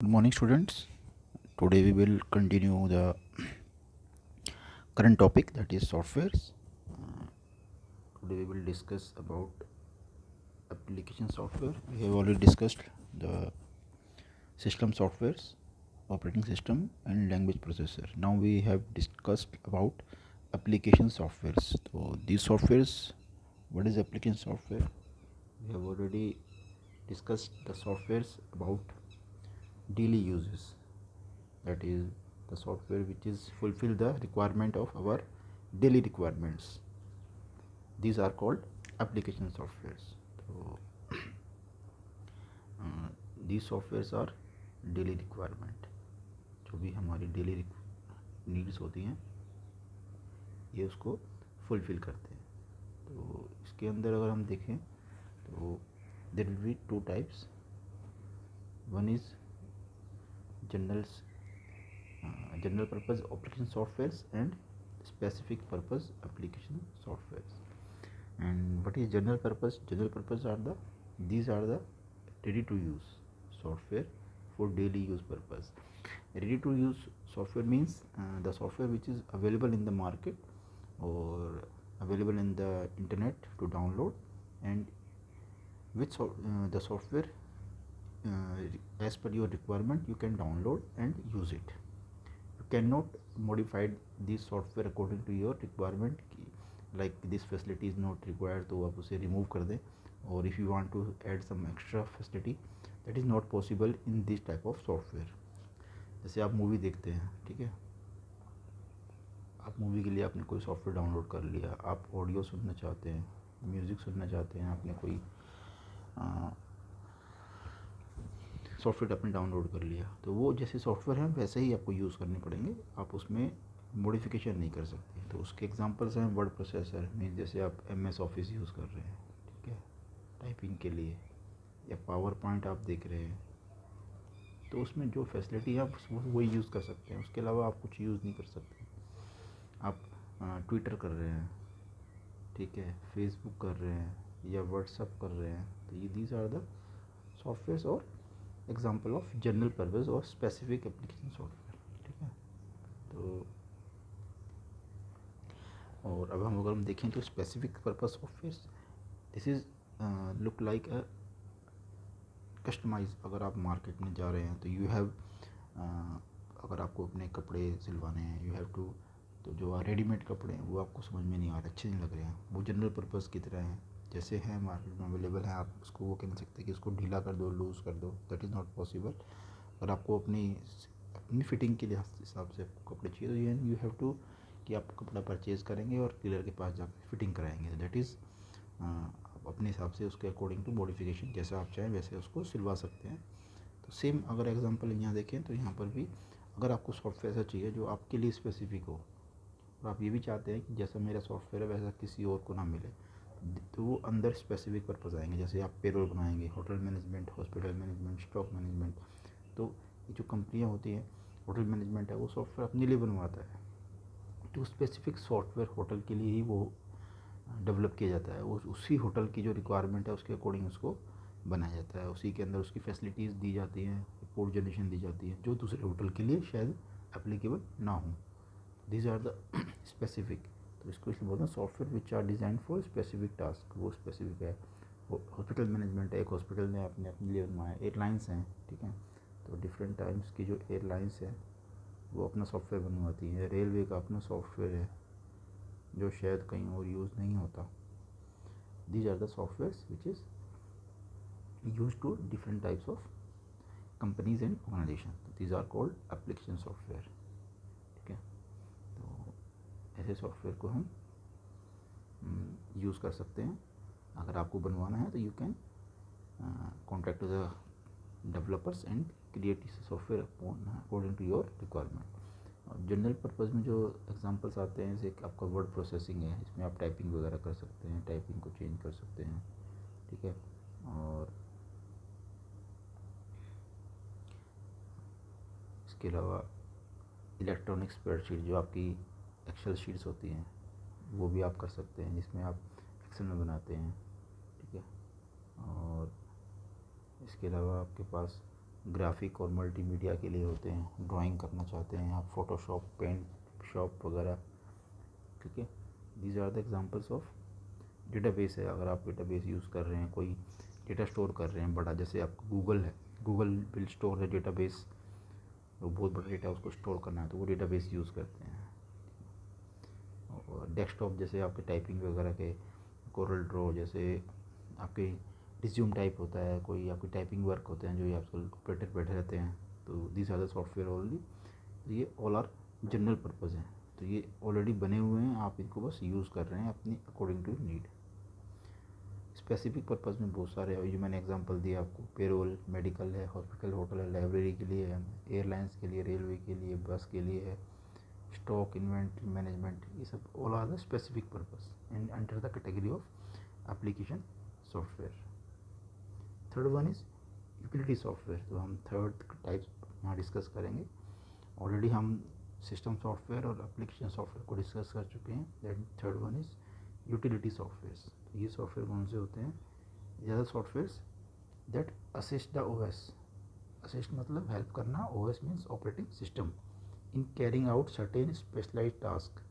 Good morning, students. Today we will continue the current topic, that is softwares. Today we will discuss about application software. We have already discussed the system softwares, operating system and language processor. Now we have discussed about application softwares. So these softwares, what is application software? We have already discussed the softwares about daily uses, that is the software which is fulfill the requirement of our daily requirements. These are called application softwares. So these softwares are daily requirement, जो भी हमारी daily needs होती हैं ये उसको fulfil करते हैं. तो इसके अंदर अगर हम देखें तो there will be two types. One is general purpose operation softwares and specific purpose application softwares. And what is general purpose? General purpose are these are the ready to use software for daily use purpose. Ready to use software means the software which is available in the market or available in the internet to download, and which the software as per your requirement you can download and use it. You cannot modify this software according to your requirement, like this facility is not required तो आप उसे remove कर दें, और if you want to add some extra facility that is not possible in this type of software. जैसे आप movie देखते हैं, ठीक है, आप मूवी के लिए आपने कोई सॉफ्टवेयर डाउनलोड कर लिया, आप ऑडियो सुनना चाहते हैं, म्यूज़िक सुनना चाहते हैं, आपने कोई सॉफ्टवेयर आपने डाउनलोड कर लिया, तो वो जैसे सॉफ्टवेयर हैं वैसे ही आपको यूज़ करने पड़ेंगे, आप उसमें मॉडिफिकेशन नहीं कर सकते. तो उसके एग्जांपल्स हैं वर्ड प्रोसेसर में, जैसे आप MS ऑफिस यूज़ कर रहे हैं, ठीक है, टाइपिंग के लिए, या पावर पॉइंट आप देख रहे हैं, तो उसमें जो फैसिलिटी है आप वही यूज़ कर सकते हैं. उसके अलावा आप कुछ यूज़ नहीं कर सकते. आप ट्विटर कर रहे हैं, ठीक है, फेसबुक कर रहे हैं या व्हाट्सअप कर रहे हैं, तो ये दीज आर द सॉफ्टवेयर और एग्जाम्पल ऑफ जनरल पर्पज़ और स्पेसिफिक एप्लीकेशन सॉफ्टवेयर, ठीक है. तो और अब अगर हम देखें तो specific purpose software, this is look like a customise. अगर आप मार्केट में जा रहे हैं तो यू हैव अगर आपको अपने कपड़े सिलवाने हैं, यू हैव टू, तो जो रेडीमेड कपड़े हैं वो आपको समझ में नहीं आ रहे, अच्छे नहीं लग रहे हैं, वो जनरल पर्पज़ की तरह हैं, जैसे हैं मार्केट में अवेलेबल है, आप उसको वो कह नहीं सकते कि इसको ढीला कर दो, लूज़ कर दो, दैट इज़ नॉट पॉसिबल. अगर आपको अपनी फिटिंग के हिसाब से कपड़े चाहिए तो यू हैव टू कि आप कपड़ा परचेज़ करेंगे और टेलर के पास जाकर फिटिंग कराएंगे. दैट इज़ आप अपने हिसाब से उसके अकॉर्डिंग टू मॉडिफिकेशन जैसा आप चाहें वैसे उसको सिलवा सकते हैं. तो सेम अगर एग्जांपल यहाँ देखें तो यहाँ पर भी अगर आपको सॉफ्टवेयर ऐसा चाहिए जो आपके लिए स्पेसिफिक हो, और आप ये भी चाहते हैं कि जैसा मेरा सॉफ्टवेयर है वैसा किसी और को ना मिले, तो वो अंदर स्पेसिफिक पर्पज़ आएंगे. जैसे आप पेरोल बनाएंगे, hotel management, hospital management, stock management, तो ये जो कंपनियाँ होती हैं, होटल मैनेजमेंट है, वो सॉफ्टवेयर अपने लिए बनवाता है, तो स्पेसिफिक सॉफ्टवेयर होटल के लिए ही वो डेवलप किया जाता है. उसी होटल की जो रिक्वायरमेंट है उसके अकॉर्डिंग उसको बनाया जाता है, उसी के अंदर उसकी फैसिलिटीज़ दी जाती हैं, रिपोर्ट जनरेशन दी जाती है, जो दूसरे होटल के लिए शायद एप्लीकेबल ना हो. These are the specific. तो इसको इसलिए बोलते हैं software which are design for specific task, वो स्पेसिफिक है. हॉस्पिटल मैनेजमेंट है, एक हॉस्पिटल ने अपने लिए बनवाया. एयरलाइंस हैं, ठीक है, तो डिफरेंट टाइम्स की जो एयरलाइंस हैं वो अपना सॉफ्टवेयर बनवाती हैं. रेलवे का अपना सॉफ्टवेयर है जो शायद कहीं और यूज़ नहीं होता. These are the softwares which is use to different types of companies and organisation. These are called application software, ठीक है. तो ऐसे सॉफ्टवेयर को हम यूज़ कर सकते हैं. अगर आपको बनवाना है तो you can contact the developers and create software according to your requirement. और जनरल पर्पज़ में जो एग्जांपल्स आते हैं, जैसे आपका वर्ड प्रोसेसिंग है, इसमें आप टाइपिंग वगैरह कर सकते हैं, टाइपिंग को चेंज कर सकते हैं, ठीक है. और इसके अलावा इलेक्ट्रॉनिक स्प्रेडशीट, जो आपकी एक्सेल शीट्स होती हैं, वो भी आप कर सकते हैं, जिसमें आप एक्सेल में बनाते हैं, ठीक है. और इसके अलावा आपके पास ग्राफिक और मल्टीमीडिया के लिए होते हैं, ड्राइंग करना चाहते हैं आप, फोटोशॉप, पेंट शॉप वगैरह, ठीक है। These are the examples of database है। अगर आप डेटाबेस यूज़ कर रहे हैं, कोई डेटा स्टोर कर रहे हैं बड़ा, जैसे आपका गूगल है, गूगल विल स्टोर है डेटाबेस, वो बहुत बड़ा डेटा उसको स्टोर करना है तो वो डेटाबेस यूज़ करते हैं। और डेस्कटॉप जैसे आपके टाइपिंग वगैरह के, कोरल ड्रॉ जैसे आपके रिज्यूम टाइप होता है, कोई आपकी टाइपिंग वर्क होते हैं जो ये आजकल ऑपरेटर बैठे रहते हैं, तो this are the software only. ये ऑल आर जनरल पर्पज़ हैं, तो ये ऑलरेडी बने हुए हैं, आप इनको बस यूज़ कर रहे हैं अपनी according to need. Specific purpose में बहुत सारे है, जो मैंने एग्जांपल दिया आपको, पेरोल, मेडिकल है, हॉस्पिटल, होटल है, लाइब्रेरी के लिए है, एयरलाइंस के लिए, रेलवे के लिए, बस के लिए है, स्टॉक इन्वेंट्री मैनेजमेंट, ये सब all are the specific purpose and under the category of application software. Third one is utility software, तो हम थर्ड टाइप यहाँ डिस्कस करेंगे। ऑलरेडी हम सिस्टम सॉफ्टवेयर और एप्लीकेशन सॉफ्टवेयर को डिस्कस कर चुके हैं। That third one is utility software. तो ये सॉफ्टवेयर कौन से होते हैं? ज़्यादा softwares that assist the OS. Assist मतलब हेल्प करना, OS means operating system, in carrying out certain specialised task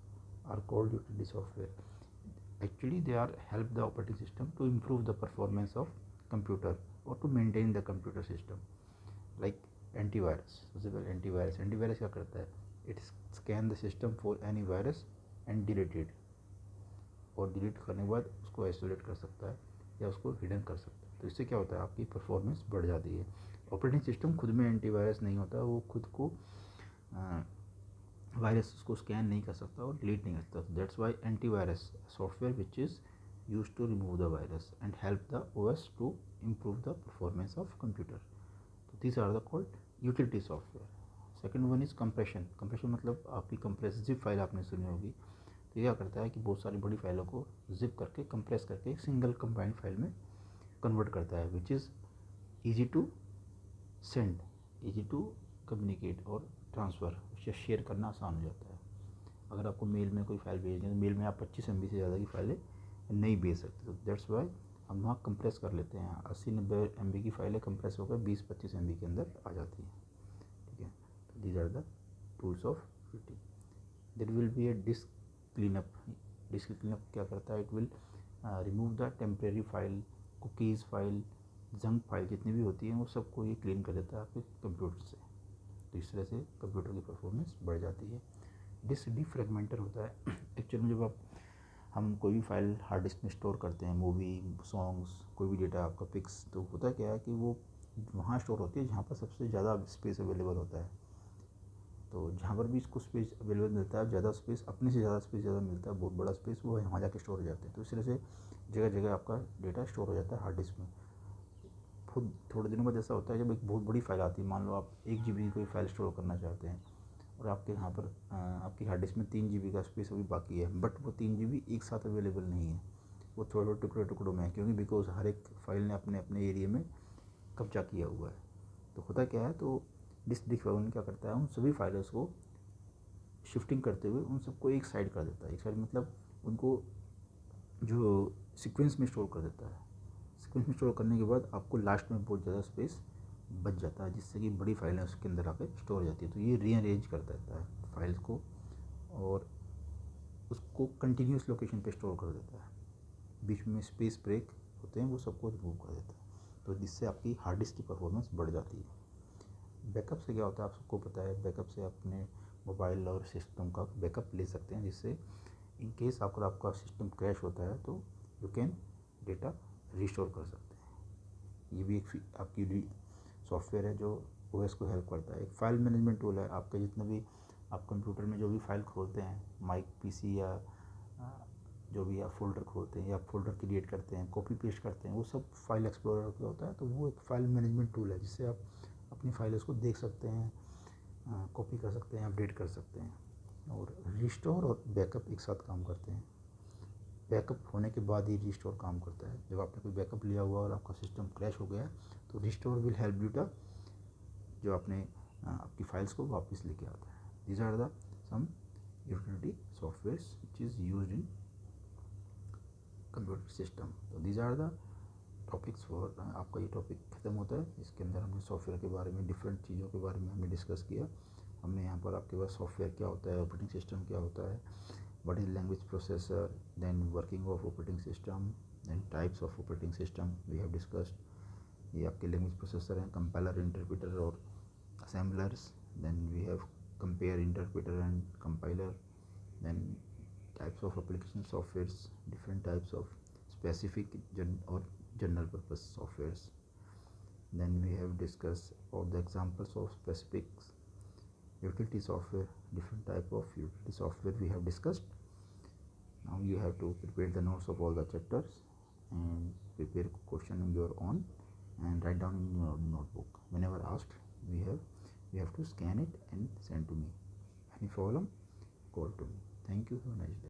are called utility software. Actually, they are help the operating system to improve the performance of computer or to maintain the computer system. Like antivirus, सबसे पहले antivirus क्या करता है? It scan the system for any virus and delete it, और delete करने के बाद उसको आइसोलेट कर सकता है या उसको हिडन कर सकता है। तो इससे क्या होता है? आपकी परफॉर्मेंस बढ़ जाती है। ऑपरेटिंग सिस्टम खुद में एंटीवायरस नहीं होता, वो खुद को वायरस उसको स्कैन नहीं कर सकता और डिलीट नहीं कर सकता। That's why antivirus software which is use to remove the virus and help the OS to improve the performance of computer. तो this are the called utility software. Second one is compression. Compression मतलब आपकी compress zip file आपने सुनी होगी। तो ये क्या करता है कि बहुत सारी बड़ी फाइलों को जिप करके कंप्रेस करके एक सिंगल कंबाइंड फाइल में कन्वर्ट करता है, which is easy to send, easy to communicate और ट्रांसफ़र, उसे शेयर करना आसान हो जाता है। अगर आपको मेल में कोई फाइल भेजनी है तो मेल में आप 25 MB से ज़्यादा की फाइलें नहीं भेज सकते, तो दैट्स वाई हम वहाँ कंप्रेस कर लेते हैं। 80-90 MB की फाइलें कंप्रेस होकर 20-25 MB के अंदर आ जाती हैं, ठीक है। तो these are the tools of utility. There will be a disk cleanup. Disk cleanup क्या करता है? It will remove the temporary file, cookies file, junk file जितनी भी होती हैं वो सबको ये क्लीन कर देता है आपके कंप्यूटर से। तो इस तरह से कंप्यूटर की परफॉर्मेंस बढ़ जाती है। डिस्क डिफ्रेगमेंटर होता है। एक्चुअली में जब हम कोई भी फाइल हार्ड डिस्क में स्टोर करते हैं, मूवी, सॉन्ग्स, कोई भी डेटा आपका पिक्स, तो होता क्या है कि वो वहाँ स्टोर होती है जहाँ पर सबसे ज़्यादा स्पेस अवेलेबल होता है। तो जहाँ पर भी इसको स्पेस अवेलेबल मिलता है, ज़्यादा स्पेस, अपने से ज़्यादा स्पेस ज़्यादा मिलता है, बहुत बड़ा स्पेस, वो वहाँ जाके स्टोर हो जाते हैं। तो इस तरह से जगह जगह आपका डेटा स्टोर हो जाता है हार्ड डिस्क में। खुद थोड़े दिनों बाद ऐसा होता है जब एक बहुत बड़ी फाइल आती है, मान लो आप 1 GB की कोई फाइल स्टोर करना चाहते हैं और आपके यहाँ पर आपकी हार्ड डिस्क में 3 GB का स्पेस अभी बाकी है, बट वो 3 GB एक साथ अवेलेबल नहीं है, वो थोड़े थोड़े टुकड़े टुकड़ों में है, क्योंकि बिकॉज हर एक फाइल ने अपने अपने एरिया में कब्जा किया हुआ है। तो होता क्या है? तो डिस्क डिफ्रेगमेंट क्या करता है? उन सभी फाइल्स को शिफ्टिंग करते हुए उन सबको एक साइड कर देता है। एक साइड मतलब उनको जो सीक्वेंस में स्टोर कर देता है। सीक्वेंस में स्टोर करने के बाद आपको लास्ट में बहुत ज़्यादा स्पेस बच जाता है, जिससे कि बड़ी फाइलें उसके अंदर आकर स्टोर हो जाती है। तो ये रीअरेंज कर देता है फाइल्स को और उसको कंटिन्यूस लोकेशन पे स्टोर कर देता है। बीच में स्पेस ब्रेक होते हैं वो सबको रिमूव कर देता है। तो जिससे आपकी हार्ड डिस्क की परफॉर्मेंस बढ़ जाती है। बैकअप से क्या होता है? आप सबको पता है, बैकअप से अपने मोबाइल और सिस्टम का बैकअप ले सकते हैं, जिससे इन केस अगर आपका सिस्टम क्रैश होता है तो यू कैन डेटा रिस्टोर कर सकते हैं। ये भी एक आपकी सॉफ्टवेयर है जो ओएस को हेल्प करता है। एक फाइल मैनेजमेंट टूल है। आपके जितने भी आप कंप्यूटर में जो भी फाइल खोलते हैं, माइक, पीसी या जो भी आप फोल्डर खोलते हैं या फोल्डर क्रिएट करते हैं, कॉपी पेस्ट करते हैं, वो सब फाइल एक्सप्लोरर का होता है। तो वो एक फाइल मैनेजमेंट टूल है जिससे आप अपनी फाइल को देख सकते हैं, कॉपी कर सकते हैं, अपडेट कर सकते हैं। और रिस्टोर और बैकअप एक साथ काम करते हैं। बैकअप होने के बाद ही रिस्टोर काम करता है। जब आपने कोई बैकअप लिया हुआ और आपका सिस्टम क्रैश हो गया तो restore will help you to जो आपने आपकी फाइल्स को वापस लेके आता है। These are the some utility softwares which is used in computer system. तो these are the topics for आपका ये टॉपिक ख़त्म होता है। इसके अंदर हमने सॉफ्टवेयर के बारे में, डिफरेंट चीज़ों के बारे में हमने डिस्कस किया। हमने यहाँ पर आपके पास सॉफ्टवेयर क्या होता है, ऑपरेटिंग सिस्टम क्या होता है, what is language processor, then working of operating system, then types of operating system we have discussed. ये आपके लैंग्वेज प्रोसेसर हैं, कंपाइलर, इंटरप्रेटर और assemblers. Then we have compare interpreter and compiler. Then types of application softwares, different types of specific or general purpose softwares. Then we have discussed all the examples of specific utility software, different type of utility software we have discussed. Now you have to prepare the notes of all the chapters and prepare question on your own and write down in your notebook. Whenever asked, we have to scan it and send to me. Any problem, call to me. Thank you. Have a nice day.